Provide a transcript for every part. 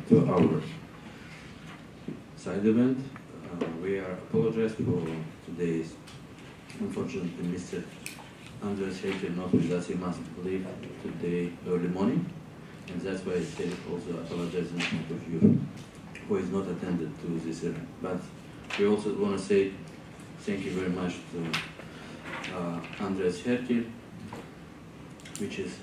to our side event. We are apologize for today's unfortunately Mr. Andres Herkel not with us. He must leave today early morning, and that's why I say also apologize in front of you who is not attended to this event. But we also want to say thank you very much to Andres Herkel, which is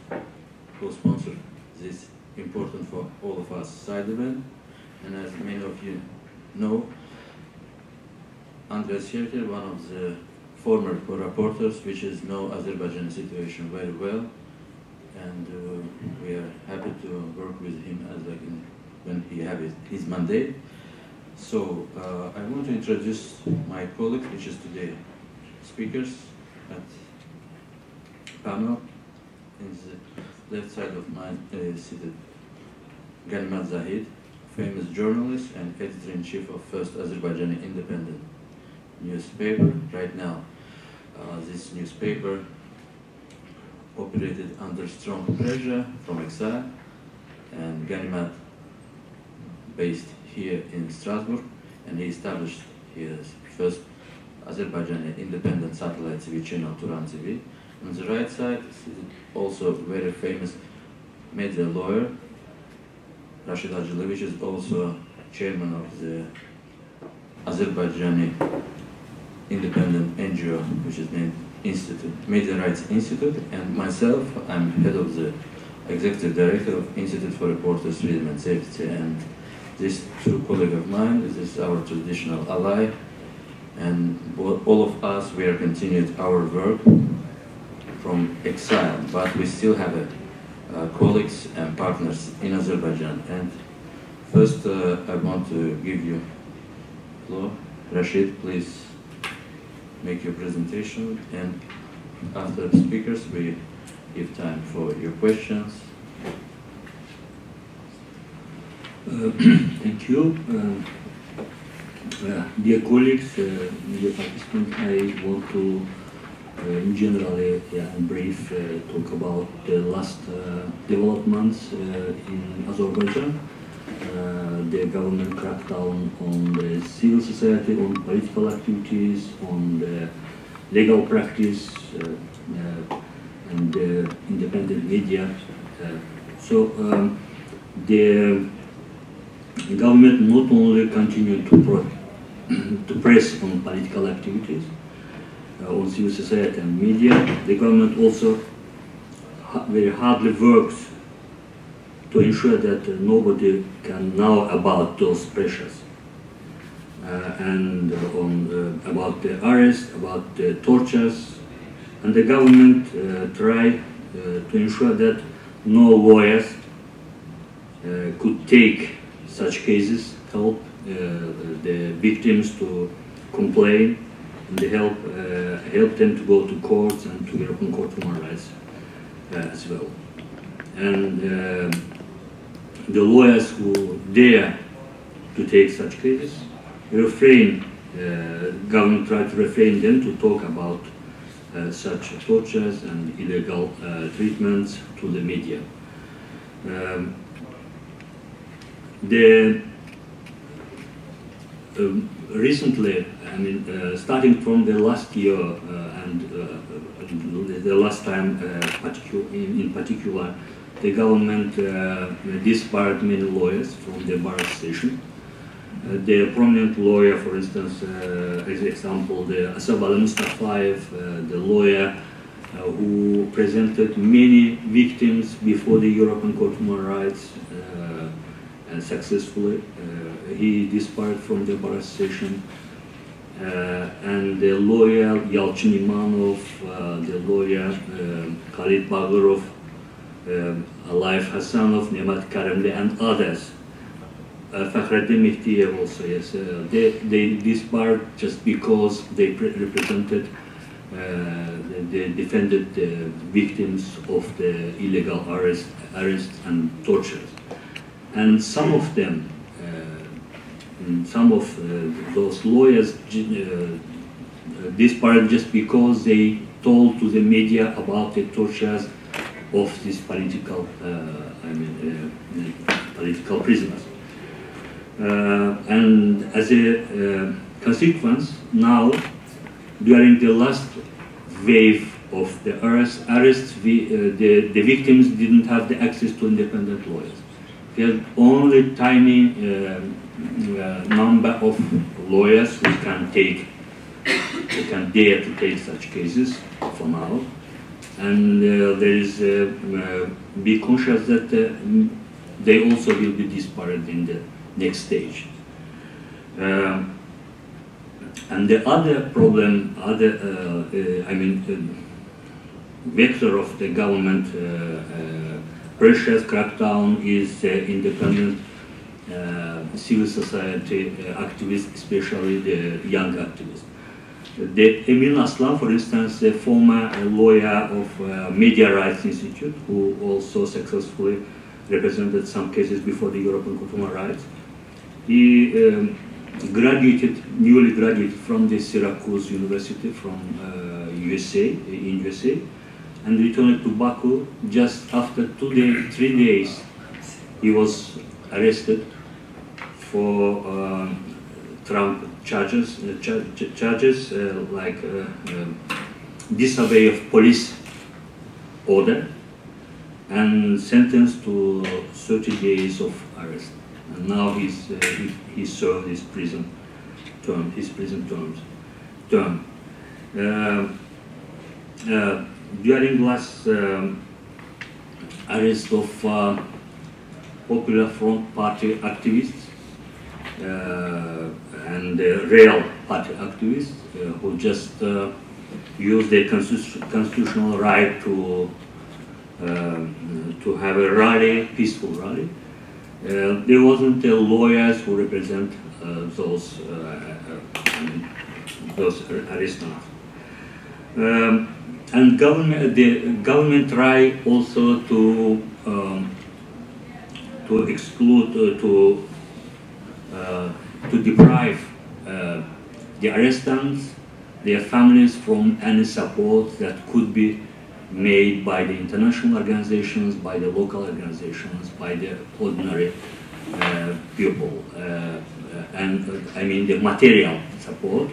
who sponsored this important for all of us side event. And as many of you know, Andres Herkel, one of the former co-reporters, which is know Azerbaijani situation very well, and we are happy to work with him as when he has his mandate. So I want to introduce my colleague, which is today speakers at panel. In the left side of mine is seated Ganimat Zahid, famous journalist and editor-in-chief of First Azerbaijani Independent newspaper. Right now, this newspaper operated under strong pressure from exile, and Ganimat based here in Strasbourg, and he established his first Azerbaijani independent satellite TV channel, Turan TV. On the right side is also very famous media lawyer, Rashid Acılı, which is also chairman of the Azerbaijani independent NGO, which is named Media Rights Institute, and myself, I'm head of the executive director of Institute for Reporters, Freedom and Safety, and this two colleague of mine, this is our traditional ally, and all of us, we are continued our work from exile, but we still have colleagues and partners in Azerbaijan. And first, I want to give you floor. Rashid, please make your presentation, and after the speakers, we give time for your questions. Thank you. Dear colleagues, dear participants, I want to in general and brief talk about the last developments in Azerbaijan, the government crackdown on the civil society, on political activities, on the legal practice, and the independent media. So the government not only continued to press on political activities, on civil society and media, the government also very hardly works to ensure that nobody can know about those pressures and about the arrest, about the tortures, and the government try to ensure that no lawyers could take such cases, help the victims to complain, and they help them to go to courts and to European Court of Human Rights as well. And the lawyers who dare to take such cases government try to refrain them to talk about such tortures and illegal treatments to the media. Recently, I mean, starting from the last year and the last time in particular, the government disbarred many lawyers from the bar station. The prominent lawyer, for instance, as example, the Asabali Mustafayev, the lawyer who presented many victims before the European Court of Human Rights and successfully, he disbarred from the bar station. And the lawyer Yalchin Imanov, the lawyer Khalid Bagirov, Alaif Hasanov, Nemat Karimli, and others. Fakhreddin Mehdiyev also, yes. They disbarred just because they represented, they defended the victims of the illegal arrests and tortures. And some of them, some of those lawyers disbarred just because they told to the media about the tortures of these political, political prisoners. And as a consequence, now, during the last wave of the arrests, the victims didn't have the access to independent lawyers. We had only tiny number of lawyers who can dare to take such cases for now. And there is be conscious that they also will be disparate in the next stage. And the other problem, vector of the government pressures crackdown is independent civil society activists, especially the young activists. The Emin Aslan, for instance, a former lawyer of Media Rights Institute, who also successfully represented some cases before the European Court of Human Rights, he newly graduated from the Syracuse University from USA, and returned to Baku. Just after 3 days, he was arrested for Trump charges like disobey of police order, and sentenced to 30 days of arrest. And now he served his prison term. During last arrest of Popular Front Party activists and real party activists who just used their constitutional right to have a rally, peaceful rally. There wasn't lawyers who represent those arrestants. And the government tried also to exclude, to deprive the arrestants, their families from any support that could be made by the international organizations, by the local organizations, by the ordinary people, and the material support,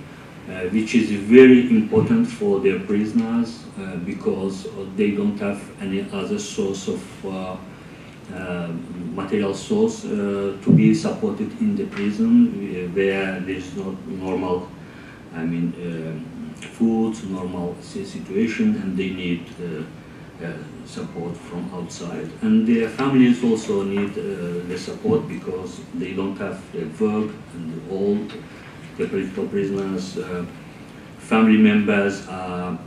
which is very important for their prisoners because they don't have any other source of material source to be supported in the prison, where there is not normal, food, normal situation, and they need support from outside. And their families also need the support because they don't have work, and all the political prisoners, family members are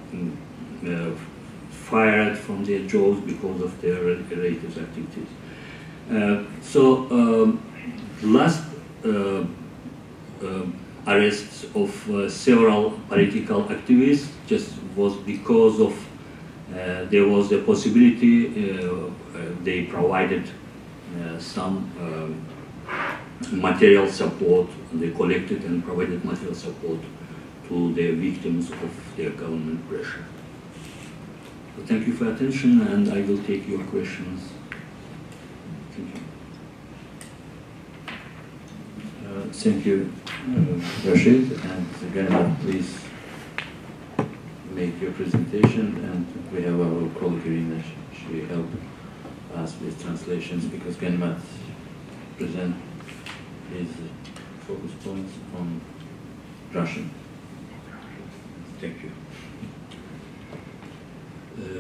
fired from their jobs because of their relatives' activities. Last arrests of several political activists just was because of there was a possibility they provided some material support, they collected and provided material support to the victims of their government pressure. So thank you for your attention, and I will take your questions. Thank you. Thank you, Rashid, and again, please make your presentation, and we have our colleague Irina, she helped us with translations because Ganimat present his focus points on Russian. Thank you.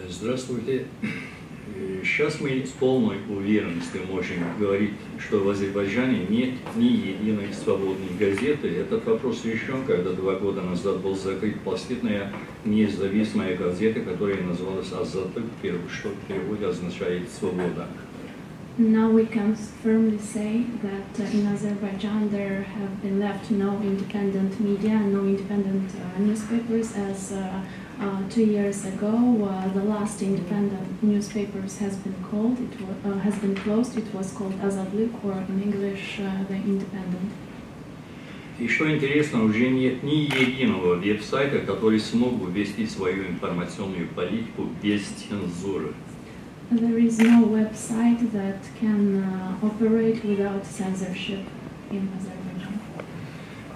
Здравствуйте. Сейчас мы с полной уверенностью можем говорить, что в Азербайджане нет ни единой свободной газеты. Этот вопрос решен, когда 2 года назад был закрыт последняя независимая газета, которая называлась «Азаттык», что в переводе означает «свобода». Now we can firmly say that in Azerbaijan there have been left no independent media, no independent newspapers, as 2 years ago the last independent newspapers has been closed. It was called Azadlık, or in English the Independent. И что интересно, уже нет ни единого веб-сайта, который смог бы вести свою информационную политику без цензуры. There is no website that can operate without censorship. in Azerbaijan.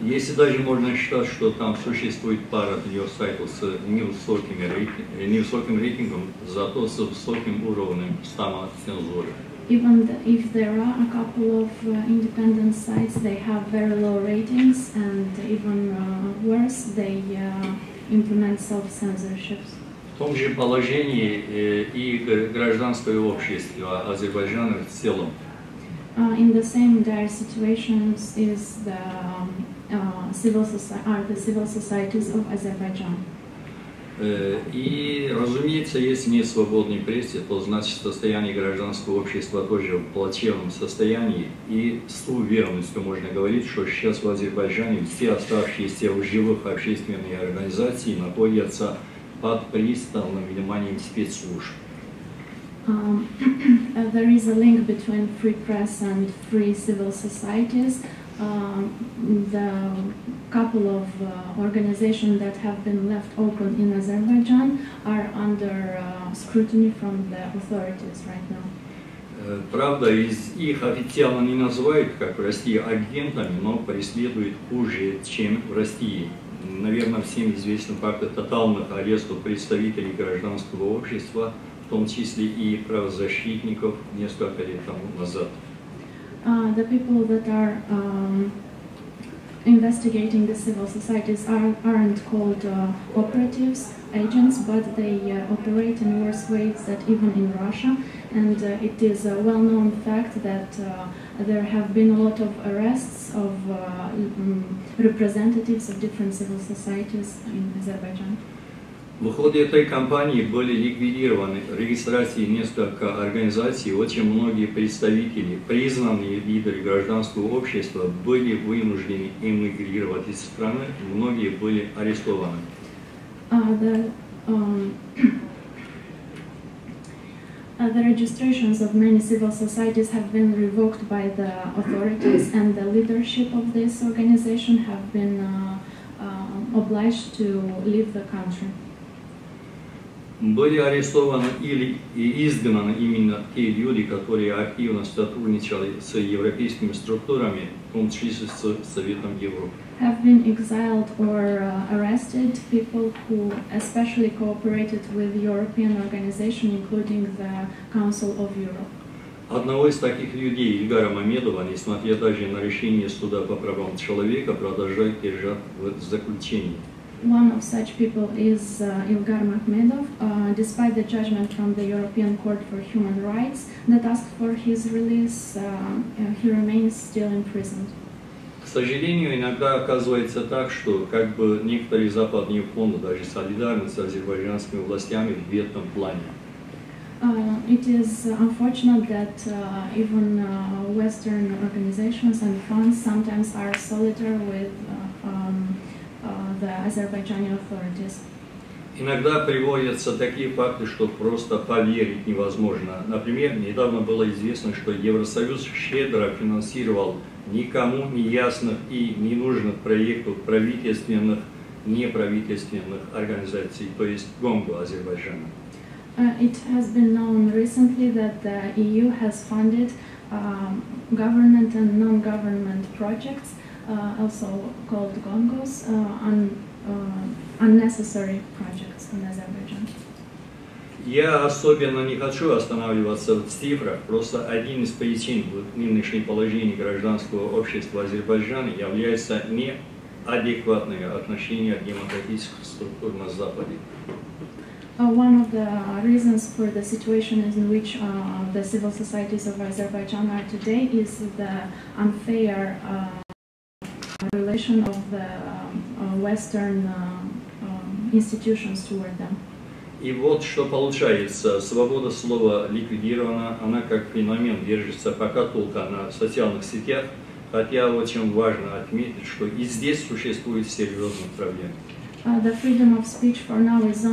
Если даже можно считать, что там существует пара ньюс-сайтов с невысоким рейтингом, зато с высоким уровнем самоцензуры. Even if there are a couple of independent sites, they have very low ratings, and even worse, they implement self-censorship. В том же положении и гражданское общество Азербайджана в целом. In the same dire situations is the civil societies of Azerbaijan. И, разумеется, если нет свободной прессы, то значит состояние гражданского общества тоже в плачевном состоянии. И с уверенностью можно говорить, что сейчас в Азербайджане все оставшиеся в живых общественные организации находятся под пристальным вниманием спецслужб. There is a link between free press and free civil societies. The couple of organizations that have been left open in Azerbaijan are under scrutiny from the authorities right now. Правда, их официально не называют, как в России, агентами, но преследуют хуже, чем в России. Наверное, всем известен факт тотальных арестов представителей гражданского общества, в том числе и правозащитников, несколько лет тому назад. The people that are investigating the civil societies aren't called operatives, agents, but they operate in worse ways than even in Russia. And it is a well-known fact that there have been a lot of arrests of representatives of different civil societies in Azerbaijan. В ходе этой кампании были ликвидированы регистрации несколько организаций, очень многие представители, признанные лидеры гражданского общества были вынуждены эмигрировать из страны, многие были арестованы. The registrations of many civil societies have been revoked by the authorities, and the leadership of this organization have been obliged to leave the country. Были арестованы или изгнаны именно те люди, которые активно сотрудничали с европейскими структурами, в том числе с Советом Европы. Have been exiled or arrested people who especially cooperated with European organizations, including the Council of Europe. Одного из таких людей, Ильгара Мамедова, несмотря даже на решение суда по правам человека, продолжает держать в заключении. One of such people is Ilgar Makhmedov. Despite the judgment from the European Court for Human Rights that asked for his release, he remains still imprisoned. К сожалению, иногда оказывается так, что как бы некоторые западные фонды даже солидарны с азербайджанскими властями в этом плане. It is unfortunate that even Western organizations and funds sometimes are solidary with the Azerbaijani authorities. Иногда приводятся такие факты, что просто поверить невозможно. Например, недавно было известно, что Евросоюз щедро финансировал никому не ясных и ненужных проектов правительственных, неправительственных организаций, то есть ГОМГу Азербайджана. It has been known recently that the EU has funded government and non-government projects, also called GONGOs, unnecessary projects in Azerbaijan. Я особенно не хочу останавливаться в цифрах, просто один из причин нынешнего положения гражданского общества Азербайджана является неадекватное отношение демократических структур на Западе. One of the reasons for the situation in which the civil societies of Azerbaijan are today is the unfair relation of the Western institutions toward them. И вот что получается. Свобода слова ликвидирована, она как феномен держится пока только на социальных сетях, хотя очень важно отметить, что и здесь существуют серьезные проблемы. The freedom of speech for now is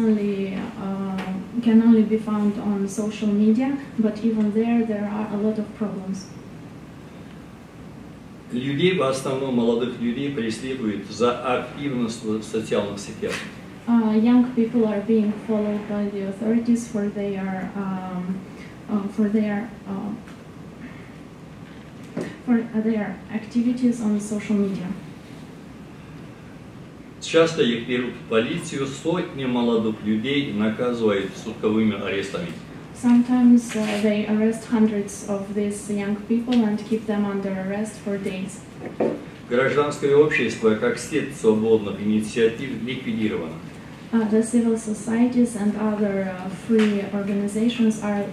can only be found on social media, but even there are a lot of problems. Людей, в основном молодых людей, преследуют за активность в социальных сетях. Young people are being followed by the authorities for for their activities on social media. Часто их берут в полицию, сотни молодых людей наказывают сутковыми арестами. Sometimes they arrest hundreds of these young people and keep them under arrest for days. Гражданское общество, как сеть свободных инициатив, ликвидировано. The civil societies and other free organizations are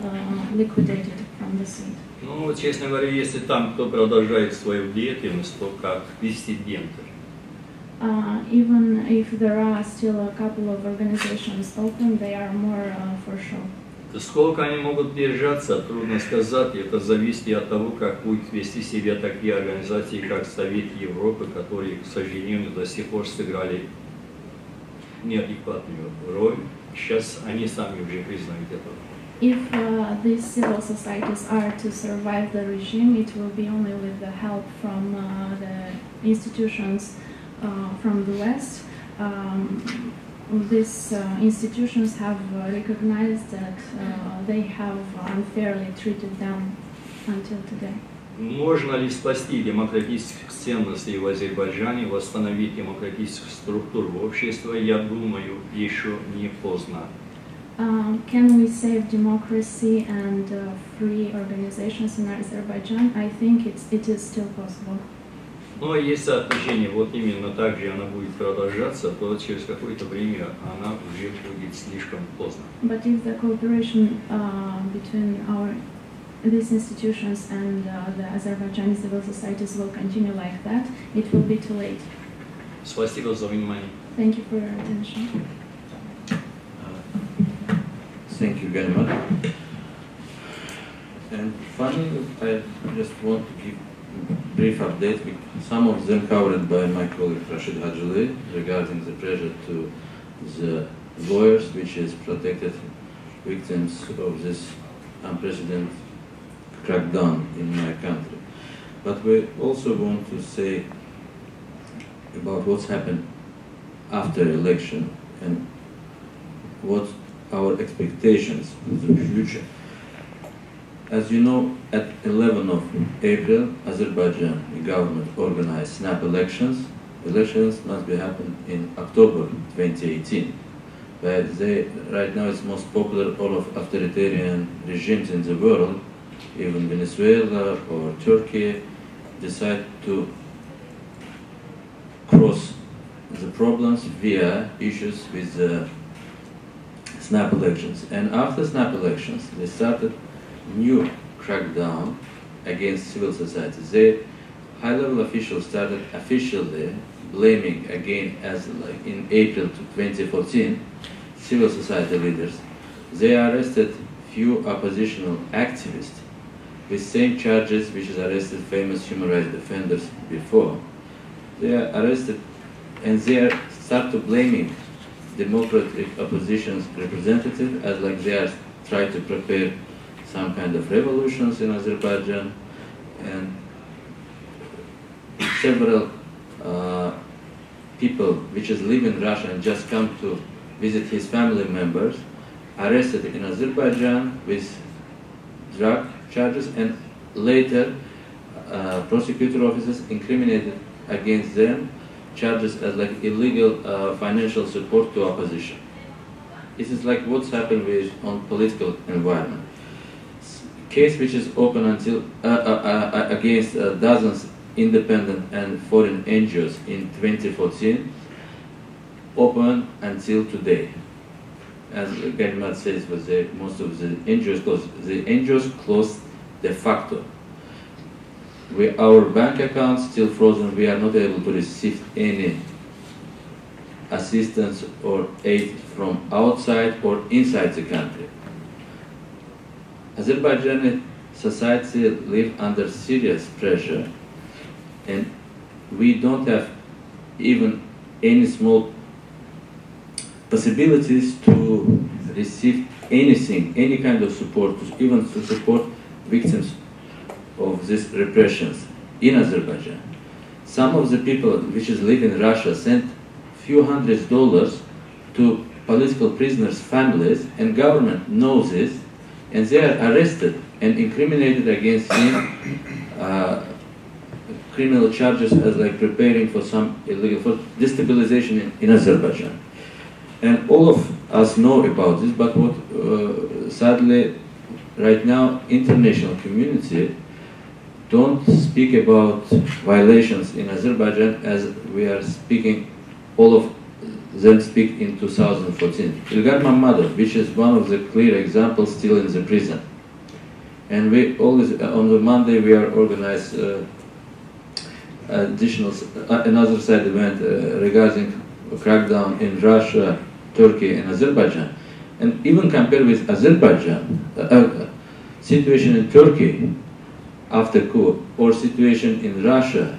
liquidated from the scene. Ну, честно говоря, если там кто продолжает свою деятельность, то как диссиденты. Even if there are still a couple of organizations open, they are more for show. Сколько они могут держаться, трудно сказать. Это зависит и от того, как будут вести себя такие организации, как Совет Европы, которые, к сожалению, до сих пор сыграли неадекватную роль. Сейчас они сами уже признают это. If these civil societies are to survive the regime, it will be only with the help from the institutions from the West. These institutions have recognized that they have unfairly treated them until today. Можно ли спасти демократических ценностей в Азербайджане, восстановить демократическую структуру общества? Я думаю, еще не поздно. Can we save democracy and free organizations in Azerbaijan? I think it is still possible. Но если отношение вот именно так же она будет продолжаться, то через какое-то время она уже будет слишком поздно. But if the cooperation between these institutions and the Azerbaijani civil societies will continue like that, it will be too late. Спасибо за внимание. Thank you for your attention. Thank you very much. And finally, I just want to give a brief update. Some of them covered by my colleague Rashid Hajili regarding the pressure to the lawyers, which is protected victims of this unprecedented crackdown in my country. But we also want to say about what's happened after election and what our expectations for the future. As you know, at 11 of April, Azerbaijan government organized snap elections. Elections must be happen in October 2018. But right now it's most popular all of authoritarian regimes in the world, even Venezuela or Turkey, decide to cross the problems via issues with the snap elections. And after snap elections, they started new crackdown against civil society. The high-level officials started officially blaming again, as like in April 2014, civil society leaders. They arrested few oppositional activists with same charges which is arrested famous human rights defenders before. They are arrested and they start to blaming democratic opposition's representative as like they are trying to prepare some kind of revolutions in Azerbaijan, and several people which is live in Russia and just come to visit his family members arrested in Azerbaijan with drug charges, and later prosecutor officers incriminated against them charges as like illegal financial support to opposition. This is like what's happened with on political environment. Case which is open until against dozens independent and foreign NGOs in 2014, open until today. As Garimat says, was most of the NGOs closed. The NGOs closed de facto. Our bank accounts still frozen. We are not able to receive any assistance or aid from outside or inside the country. Azerbaijani society live under serious pressure, and we don't have even any small possibilities to receive anything, any kind of support, even to support victims of these repressions in Azerbaijan. Some of the people which live in Russia sent few $100s to political prisoners' families, and government knows this, and they are arrested and incriminated against him criminal charges as like preparing for some illegal for destabilization in Azerbaijan. And all of us know about this, but what sadly right now international community don't speak about violations in Azerbaijan as we are speaking, all of them speak in 2014. Ilgar Mammadov, which is one of the clear examples, still in the prison. And we always, on the Monday, we are organized another side event regarding crackdown in Russia, Turkey, and Azerbaijan. And even compared with Azerbaijan, situation in Turkey after coup, or situation in Russia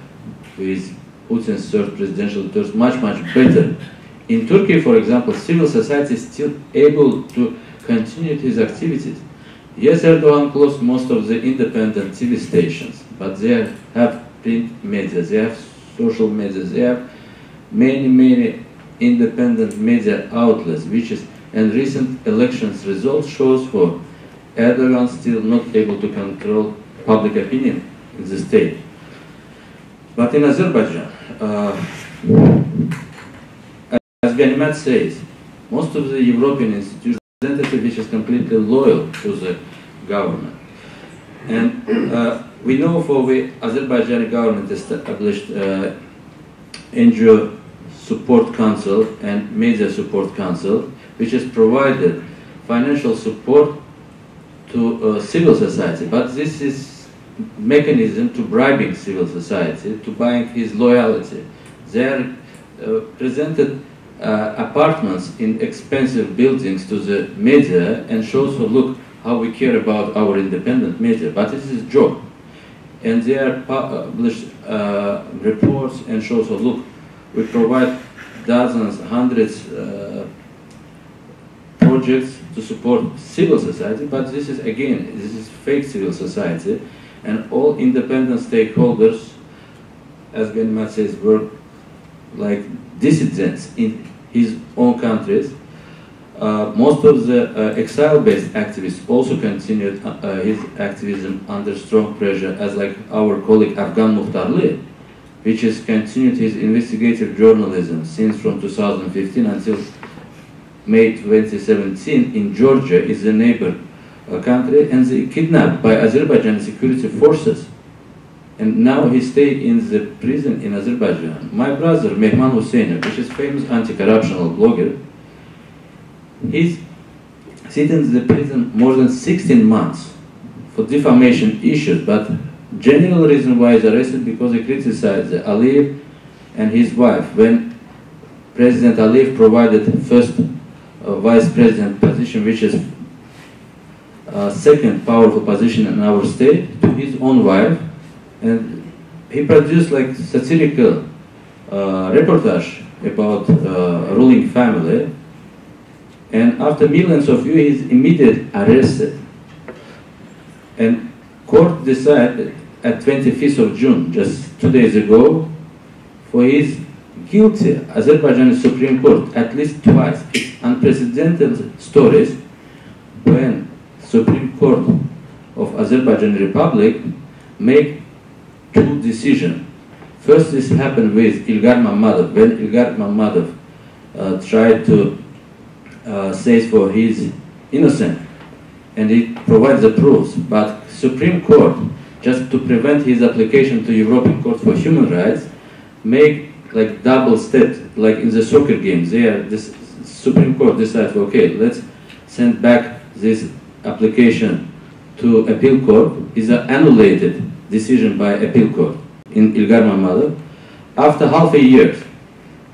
with Putin's third presidential term, much better. In Turkey, for example, civil society is still able to continue its activities. Yes, Erdogan closed most of the independent TV stations, but they have print media, they have social media, they have many independent media outlets, which is, and recent elections results shows for Erdogan still not able to control public opinion in the state. But in Azerbaijan, as Ganimet says, most of the European institutions, which is completely loyal to the government. And we know for the Azerbaijani government established NGO Support Council and Media Support Council, which has provided financial support to civil society. But this is mechanism to bribing civil society, to buying his loyalty. They are presented apartments in expensive buildings to the media and shows, oh, look how we care about our independent media, but it is a job. And they are published reports and shows, oh, look, we provide dozens, hundreds projects to support civil society, but this is, again, this is fake civil society, and all independent stakeholders, as Ganimet says, were like dissidents in his own countries. Most of the exile-based activists also continued his activism under strong pressure, as like our colleague Afgan Muhtarlı, which has continued his investigative journalism since from 2015 until May 2017 in Georgia, is a neighbor country, and they kidnapped by Azerbaijani security forces. And now he stayed in the prison in Azerbaijan. My brother, Mehman Hussein, which is famous anti-corruption blogger, he's sitting in the prison more than 16 months for defamation issues, but general reason why he's arrested because he criticized Aliyev and his wife when President Aliyev provided first vice president position, which is second powerful position in our state, to his own wife. And he produced like satirical reportage about ruling family. And after millions of views, he's immediately arrested. And court decided at 25th of June, just 2 days ago, for his guilty. Azerbaijani Supreme Court, at least twice. It's unprecedented stories when Supreme Court of Azerbaijan Republic make two decisions. First, this happened with Ilgar Mammadov, when Ilgar Mammadov tried to say for his innocent, and he provides the proofs, but Supreme Court, just to prevent his application to European Court for Human Rights, make like double steps, like in the soccer games. This Supreme Court decides, okay, let's send back this application to appeal court. Is an annullated decision by appeal court in Ilgar Mammadov. After half a year,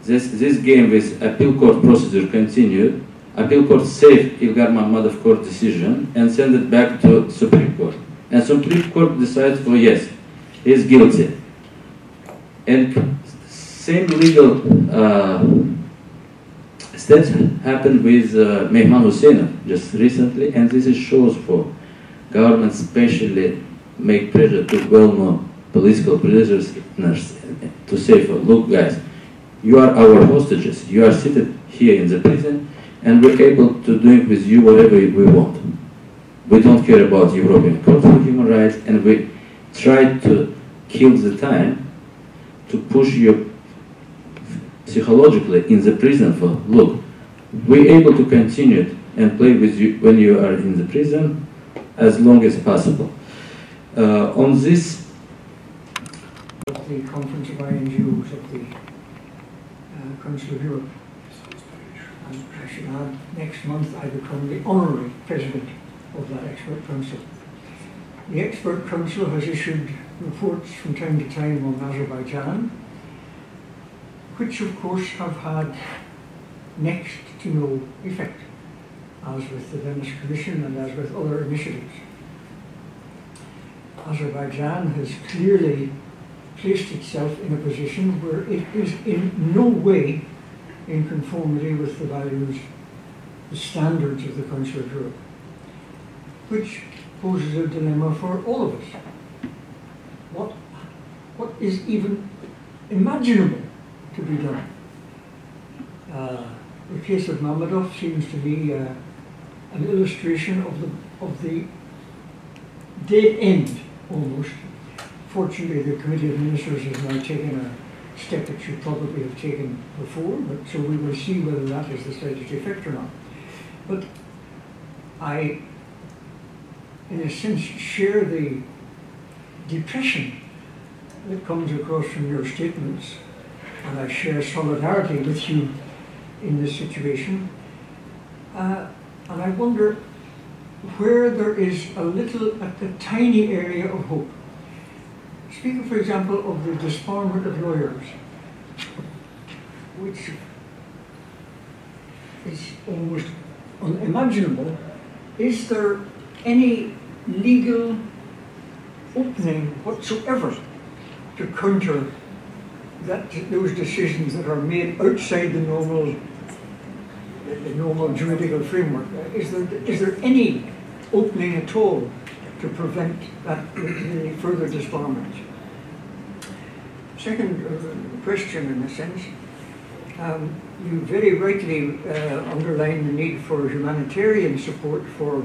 this game with appeal court procedure continued. Appeal court saved Ilgar Mammadov court decision and sent it back to Supreme Court. And Supreme Court decides, oh yes, he is guilty. And same legal steps happened with Mehman Hussein just recently, and this is shows for government especially make pressure to well-known political prisoners to say, for, look guys, you are our hostages, you are seated here in the prison, and we're able to do with you whatever we want. We don't care about European Court for Human Rights, and we try to kill the time to push you psychologically in the prison for, look, we're able to continue and play with you when you are in the prison as long as possible. On this, the Conference of INGOs of the Council of Europe, and I should add, next month I become the honorary president of that expert council. The expert council has issued reports from time to time on Azerbaijan, which of course have had next to no effect, as with the Venice Commission and as with other initiatives. Azerbaijan has clearly placed itself in a position where it is in no way in conformity with the values, the standards of the Council of Europe, which poses a dilemma for all of us. What is even imaginable to be done? The case of Mammadov seems to be an illustration of the dead end, almost. Fortunately, the Committee of Ministers has now taken a step it should probably have taken before, but so we will see whether that has the slightest effect or not. But I, in a sense, share the depression that comes across from your statements, and I share solidarity with you in this situation. And I wonder where there is a tiny area of hope. Speaking, for example, of the disbarment of lawyers, which is almost unimaginable, is there any legal opening whatsoever to counter those decisions that are made outside the normal juridical framework? Is there any opening at all to prevent that further disbarment? Second question, in a sense, you very rightly underline the need for humanitarian support for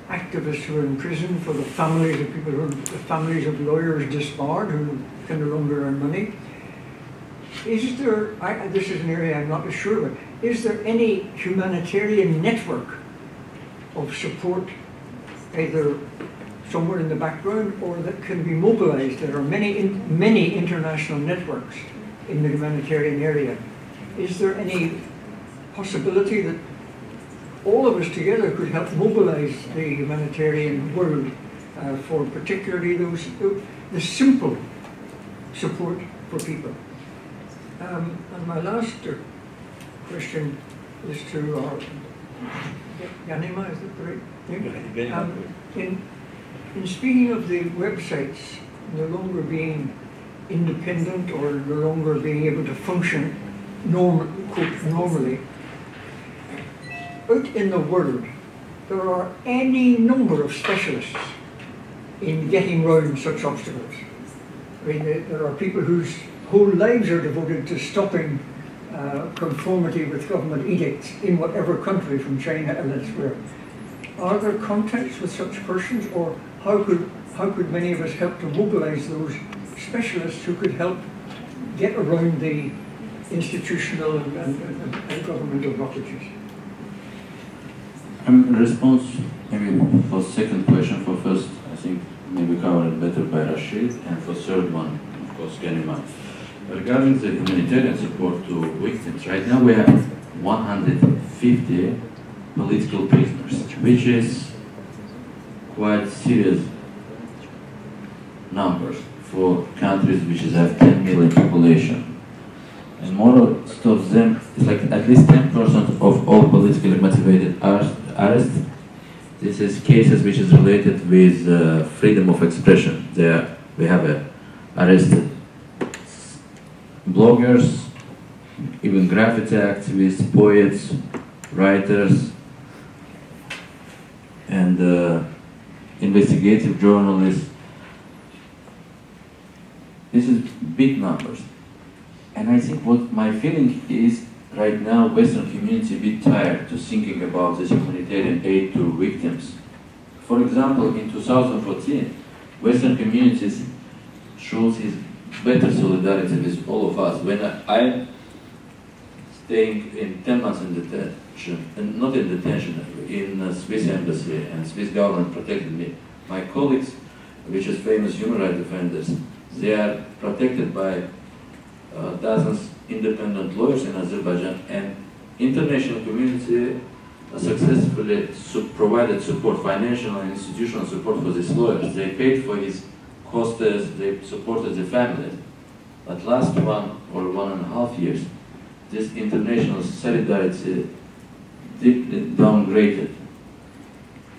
activists who are in prison, for the families of people the families of lawyers disbarred who can no longer earn money. Is there, this is an area I'm not as sure about, is there any humanitarian network of support, either somewhere in the background or that can be mobilized? There are many international networks in the humanitarian area. Is there any possibility that all of us together could help mobilize the humanitarian world for particularly the simple support for people? And my last question is to Yanima, is that the right name? In speaking of the websites no longer being independent or no longer being able to function normally, out in the world there are any number of specialists in getting round such obstacles. I mean, there are people whose whole lives are devoted to stopping conformity with government edicts in whatever country, from China and elsewhere. Are there contacts with such persons, or how could many of us help to mobilize those specialists who could help get around the institutional and governmental blockages? In response, maybe for second question, for first, I think maybe covered better by Rashid, and for third one, of course, Ganima. Regarding the humanitarian support to victims, right now we have 150 political prisoners, which is quite serious numbers for countries which have 10 million population. And most of them, it's like at least 10% of all politically motivated arrests. This is cases which is related with freedom of expression. We have arrested bloggers, even graffiti activists, poets, writers, and investigative journalists. This is big numbers. And I think what my feeling is, right now, Western community a bit tired to thinking about this humanitarian aid to victims. For example, in 2014, Western communities shows his better solidarity with all of us. When I'm staying in 10 months in detention, and not in detention, in Swiss embassy, and Swiss government protected me. My colleagues, which is famous human rights defenders, they are protected by dozens independent lawyers in Azerbaijan, and international community successfully provided support, financial and institutional support for these lawyers. They paid for his costs, they supported the families. But last 1 or 1.5 years, this international solidarity deeply downgraded.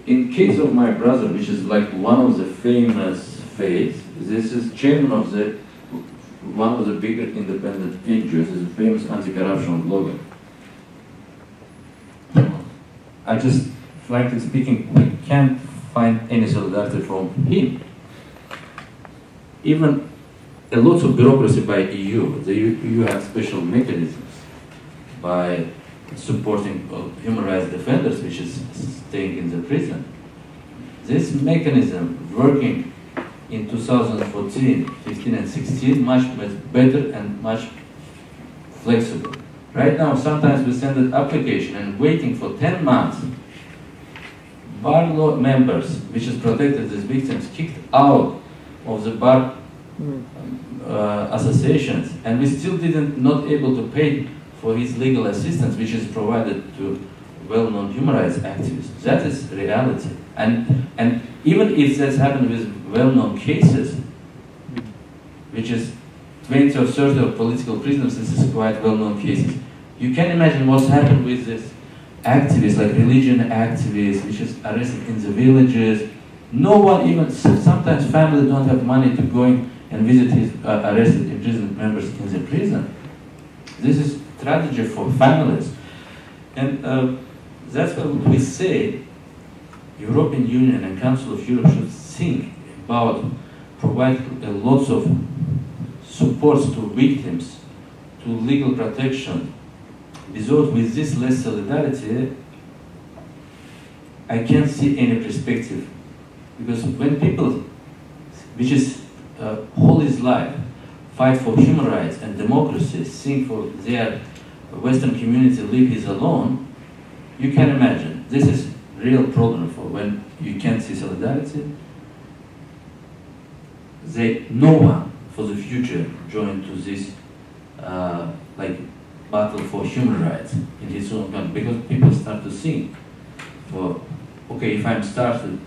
In case of my brother, which is like one of the famous faiths, this is chairman of the one of the bigger independent NGOs, is a famous anti-corruption blogger. I just, frankly speaking, we can't find any solidarity from him. Even a lot of bureaucracy by EU. The EU has special mechanisms by supporting human rights defenders, which is staying in the prison. This mechanism working in 2014, 15 and 16, much better and much flexible. Right now, sometimes we send an application and waiting for 10 months. Bar law members, which is protected as victims, kicked out of the bar associations, and we still not able to pay for his legal assistance, which is provided to well-known human rights activists. That is reality. And even if that's happened with well-known cases, which is 20 or 30 of political prisoners, this is quite well-known cases. You can imagine what's happened with this activists, like religion activists, which is arrested in the villages. No one even, sometimes family don't have money to go in and visit his arrested, imprisoned members in the prison. This is tragedy for families. And that's what we say, European Union and Council of Europe should think about providing lots of supports to victims, to legal protection. Because with this less solidarity, I can't see any perspective. Because when people, which is whole his life, fight for human rights and democracy, think for their Western community live his alone, you can imagine this is real problem for when you can't see solidarity. No one for the future join to this like battle for human rights in his own country, because people start to think, well, okay, if I'm started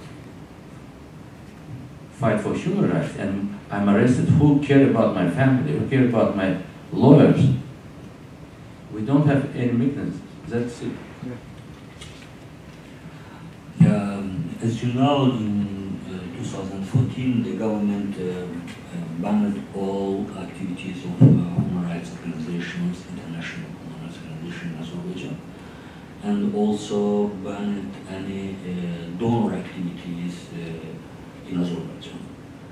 fight for human rights and I'm arrested, who care about my family, who care about my lawyers? We don't have any mechanisms. That's it. As you know, in 2014, the government banned all activities of human rights organizations, international human rights organizations in Azerbaijan, and also banned any donor activities in Azerbaijan.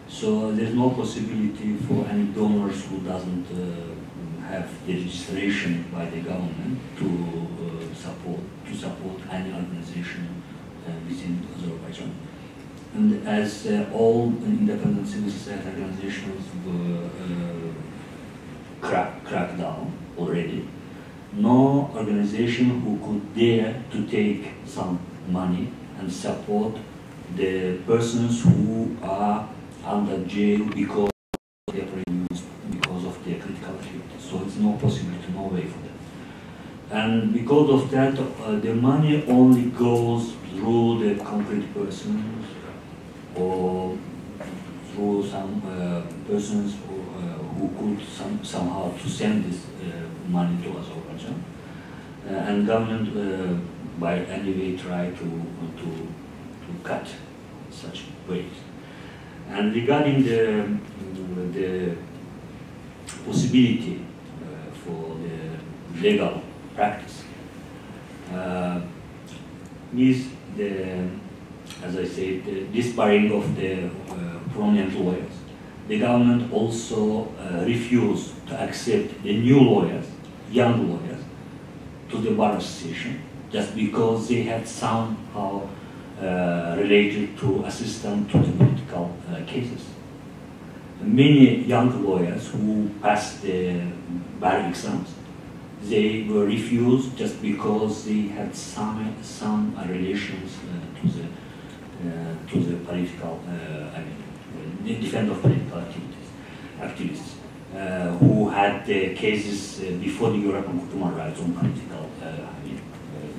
So there's no possibility for any donors who doesn't have the registration by the government to support any organization within Azerbaijan. And as all independent civil society organizations cracked down already, no organization who could dare to take some money and support the persons who are under jail because of their abuse, because of their critical activities. So it's no possibility, no way for them. And because of that, the money only goes through the concrete persons or through some persons who could somehow to send this money to Azerbaijan. And government by any way try to cut such ways. And regarding the possibility for the legal practice, is as I said, the disbarring of the prominent lawyers. The government also refused to accept the new lawyers, young lawyers, to the bar association, just because they had somehow related to assistance to the political cases. many young lawyers who passed the bar exams, they were refused just because they had some relations to the political, the defense of political activists, who had cases before the European Court of Human Rights on political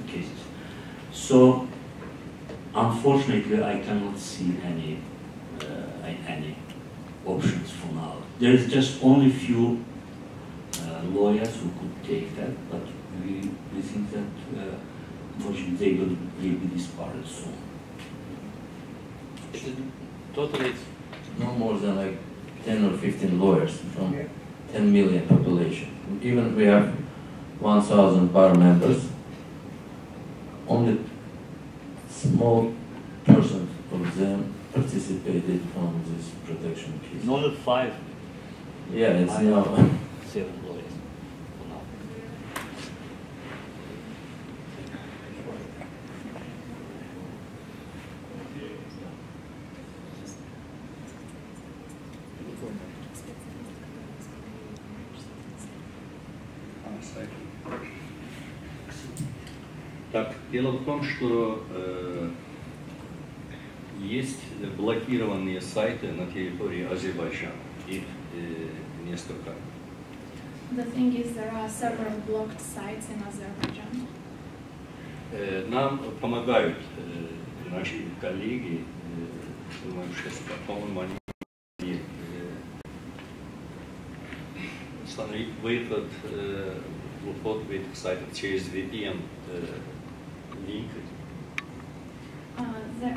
cases. So, unfortunately, I cannot see any options for now. There is just only few lawyers who could take that, but we think that unfortunately they will be disbarred soon. Totally, it's no more than like 10 or 15 lawyers from 10 million population. Even we have 1,000 bar members, only small percent of them participated on this protection case. Only 5. Yeah, it's now 7 lawyers for now. Так, дело в том, что есть блокированные сайты на территории Азербайджана. Их несколько. The thing is, there are several blocked sites in Azerbaijan. Нам помогают наши коллеги, думаю, что, по-моему, они установить выход в этих сайтах через VPN link.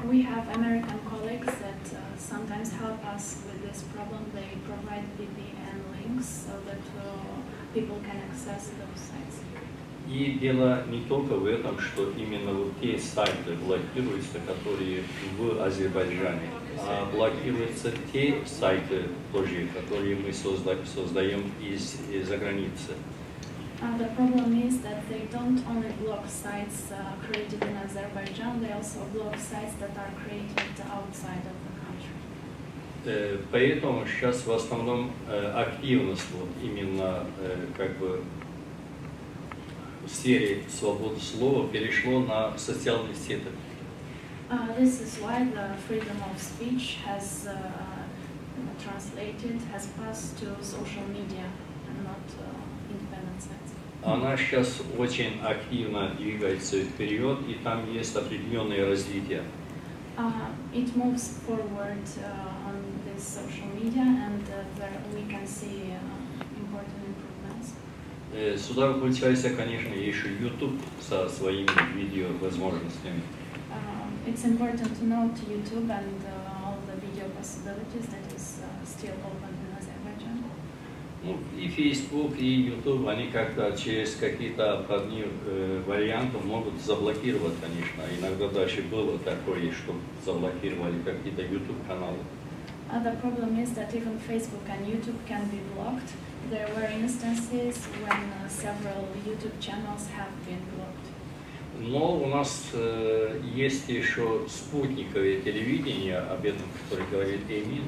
We have American colleagues that sometimes help us with this problem. They provide VPN links so that people can access those sites. И дело не только в этом, что именно вот те сайты блокируются, которые в Азербайджане, а блокируются те сайты тоже, которые мы создаем из-за границы. The problem is that they don't only block sites created in Azerbaijan, they also block sites that are created outside of the country. Поэтому сейчас в основном активность вот именно как бы в сфере свободы слова перешло на социальные сети. This is why the freedom of speech has passed to social media and not independent sites. Она сейчас очень активно двигается вперед, и там есть определенное развитие. It moves forward on this social media, and there we can see important improvements. Сюда включается, конечно, еще YouTube со своими видеовозможностями. It's important to note YouTube and all the video possibilities that is still open in Azerbaijan. Ну, и Facebook, и YouTube, они как-то через какие-то обходные варианты могут заблокировать, конечно. Иногда даже было такое, что заблокировали какие-то YouTube-каналы. The problem is that even Facebook and YouTube can be blocked. There were instances when several YouTube channels have been blocked. Но у нас есть еще спутниковое телевидение, об этом, которое говорит Эмин,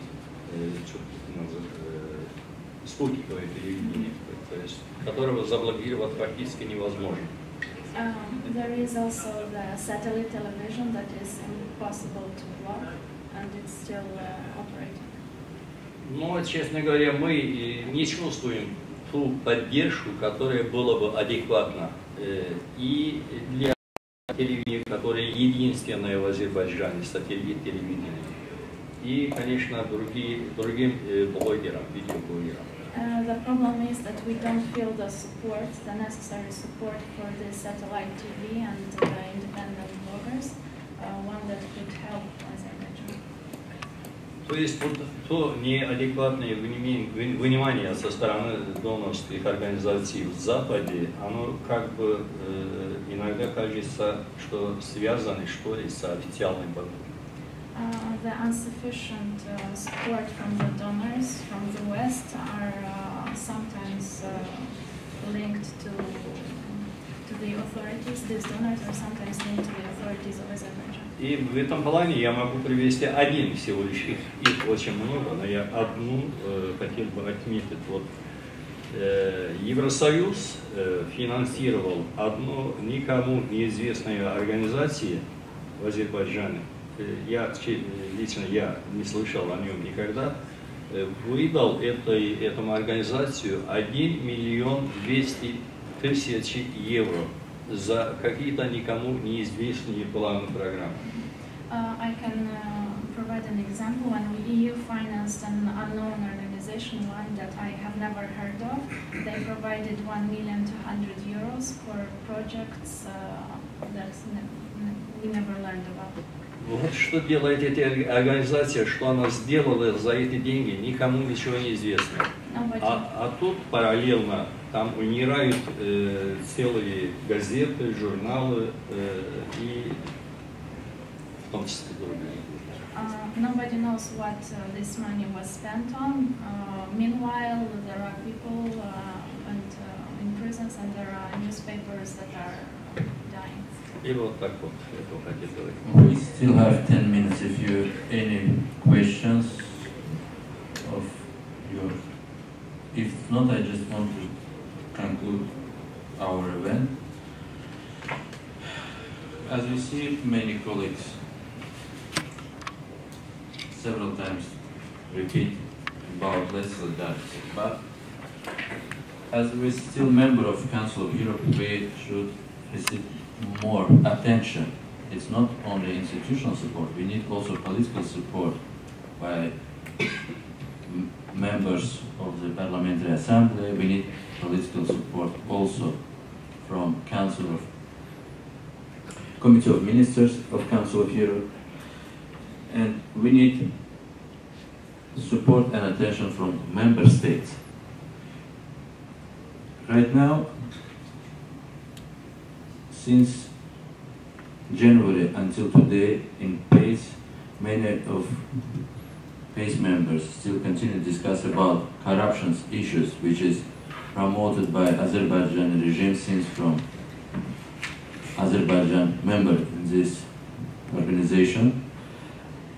спутниковое телевидение, то есть, которого заблокировать практически невозможно. There is also the satellite television that is impossible to block, and it's still operating. Но, честно говоря, мы не чувствуем ту поддержку, которая была бы адекватна и для телевидения, которое единственное в Азербайджане, сателлит телевидения, и, конечно, другим блогерам, видеоблогерам. The problem is that we don't feel the support, the necessary support for the satellite TV and independent bloggers, one that could help Azerbaijan. То есть вот то неадекватное внимание со стороны донорских организаций в Западе, оно как бы иногда кажется, что связано, что ли, с официальным подходом. The insufficient support from the donors from the West are sometimes linked to the the authorities, these donors are sometimes linked to the authorities of Azerbaijan. И в этом плане я могу привести один всего лишь, их очень много, но я одну хотел бы отметить. Вот, Евросоюз финансировал одну никому неизвестную организацию в Азербайджане. Лично я не слышал о нем никогда. Выдал этому организацию 1 200 000 евро за какие-то никому неизвестные планы программы. I can provide an example. When the EU financed an unknown organization, one that I have never heard of, they provided 1,200,000 euros for projects that we never learned about. Вот что делает эта организация, что она сделала за эти деньги, никому ничего не известно. А тут параллельно там умирают целые газеты, журналы и в том числе другие. Nobody knows what this money was spent on. Meanwhile, there are people in prisons and there are newspapers that are dying. И вот так вот, это хотел говорить. We still have 10 minutes if you any questions of yours. If not, I just want to conclude our event. As you see, many colleagues several times repeat about less solidarity, but as we're still member of Council of Europe, we should receive more attention. It's not only institutional support, we need also political support by members of the Parliamentary Assembly. We need political support also from Committee of Ministers of Council of Europe, and we need support and attention from member states. Right now, since January until today, in PACE, many of PACE members still continue to discuss about corruption issues, which is promoted by Azerbaijani regime since from Azerbaijan member in this organization.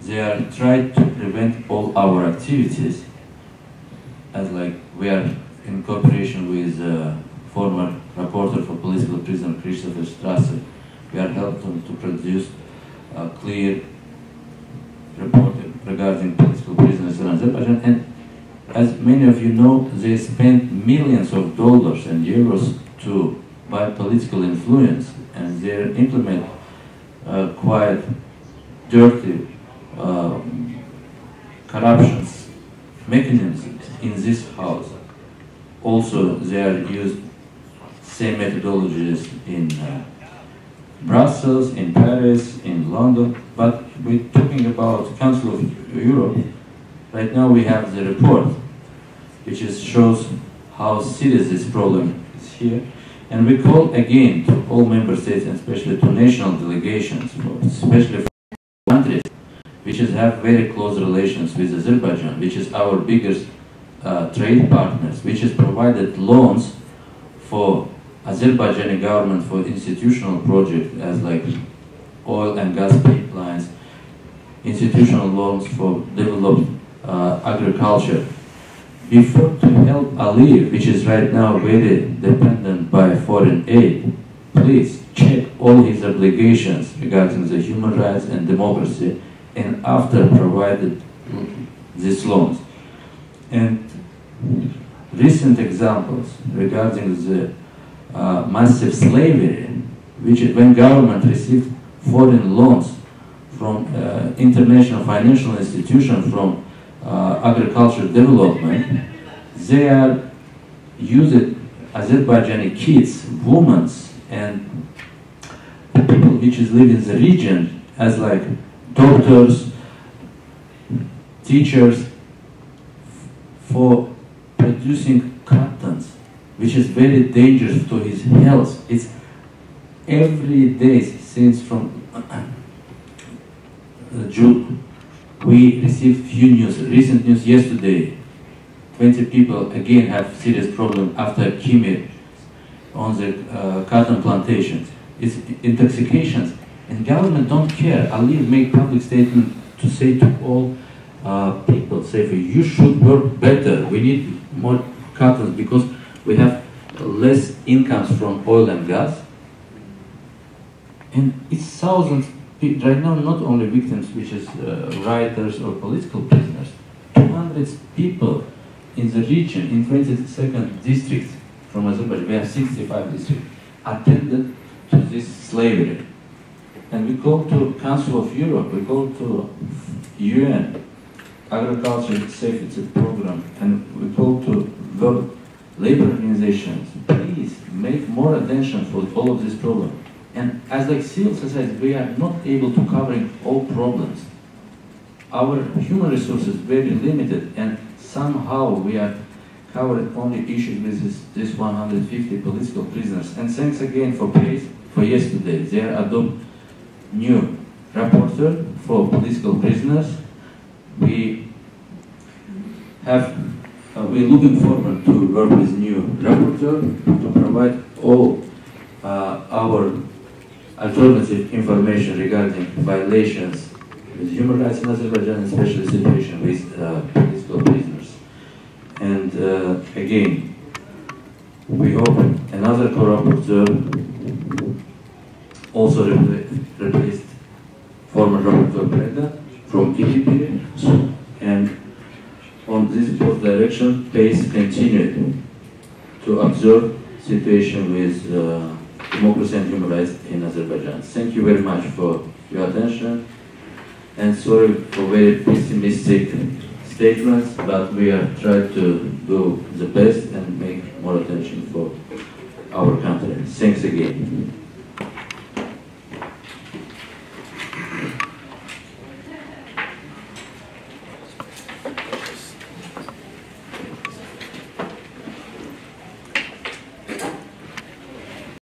They are trying to prevent all our activities, as like we are in cooperation with former rapporteur for political prisoner Christopher Strasser. We are helping to produce a clear report regarding political prisoners in Azerbaijan. And as many of you know, they spend millions of dollars and euros to buy political influence, and they implement quite dirty corruption mechanisms in this house. Also, they are used same methodologies in Brussels, in Paris, in London, but we're talking about Council of Europe. Right now we have the report, which shows how serious this problem is here. And we call again to all member states, and especially to national delegations, especially for countries which have very close relations with Azerbaijan, which is our biggest trade partners, which has provided loans for Azerbaijani government for institutional projects as like oil and gas pipelines, institutional loans for developed agriculture. Before to help Aliyev, which is right now very dependent by foreign aid, please check all his obligations regarding the human rights and democracy, and after provided these loans. And recent examples regarding the massive slavery, which when government received foreign loans from international financial institutions, from agricultural development, they are using Azerbaijani kids, women, and people which live in the region as like doctors, teachers, for producing cottons, which is very dangerous to his health. It's every day since from June. We received few news, recent news yesterday. 20 people again have serious problem after chemo. on the cotton plantations. It's intoxications, and government don't care. Ali make public statement to say to all people, say, you should work better. We need more cotton because we have less incomes from oil and gas. And it's thousands right now, not only victims, which is rioters or political prisoners. 200 people in the region, in 22nd district from Azerbaijan, we have 65 districts, attended to this slavery. And we call to Council of Europe, we call to UN, Agriculture Safety Program, and we call to World Labor Organizations, please make more attention for all of this problem. And as like civil society, we are not able to cover all problems. Our human resources very limited, and somehow we are covered only issues with this 150 political prisoners. And thanks again for praise for yesterday. They are adopt new rapporteur for political prisoners. We're looking forward to work with new rapporteur to provide all our alternative information regarding violations with human rights in Azerbaijan, especially the situation with political prisoners. And again, we hope another co-rapporteur also replaced former rapporteur Preda from EPP, and on this both direction, PACE continued to observe situation with democracy and human rights in Azerbaijan. Thank you very much for your attention, and sorry for very pessimistic statements, but we are trying to do the best and make more attention for our country. Thanks again.